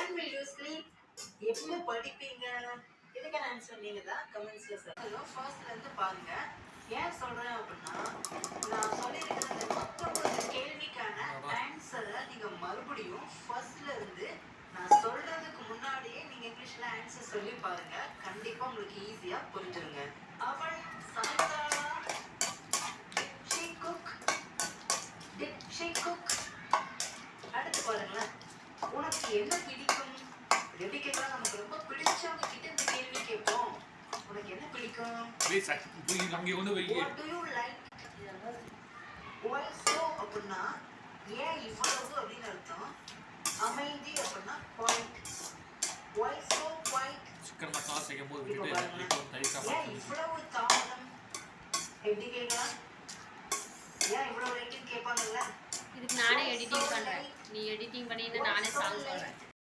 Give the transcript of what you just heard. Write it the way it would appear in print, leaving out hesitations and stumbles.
when will you sleep? எப்போ படிப்பீங்க? இதுக்கான ஆன்சர் நீங்க தான் கமெண்ட்ஸ்ல சொல்லுங்க. ஃபர்ஸ்ட்ல இருந்து பாருங்க. ஏன் சொல்றேன் அப்படின்னா நான் சொல்லியிருக்கிற இந்த 19 கேள்விக்கான ஆன்சரை நீங்க மறுபடியும் ஃபர்ஸ்ட்ல இருந்து நான் சொல்றதுக்கு முன்னாடியே நீங்க இங்கிலீஷ்ல ஆன்சர் சொல்லி பாருங்க. கண்டிப்பா உங்களுக்கு ஈஸியா புரிஞ்சிருங்க. அவள் சமைத்தாளா? Did she cook? Did she cook? அடுத்து பாருங்களேன். உனக்கு என்ன பிடிக்கும்? எப்படி கேட்கலாம்? நமக்கு ரொம்ப பிடிச்சவங்க கிட்ட இந்த கேள்வி கேட்போம். உனக்கு என்ன பிடிக்கும்? What do you like? Why so அப்படின்னா ஏன் இவ்வளவு அப்படின்னு அர்த்தம். அமைதி அப்படின்னா quiet. Why so quiet? Chicken masala செய்யும் போது ஏன் இவ்வளவு தாமதம்? எப்படி கேட்கலாம்? ஏன் இவ்வளவு லேட்டுன்னு கேட்பாங்கல்ல. இதுக்கு நானே எடிட்டிங் பண்றேன். நீ எடிட்டிங் பண்ணிட்டு நானே சால்வ் சொல்றேன்.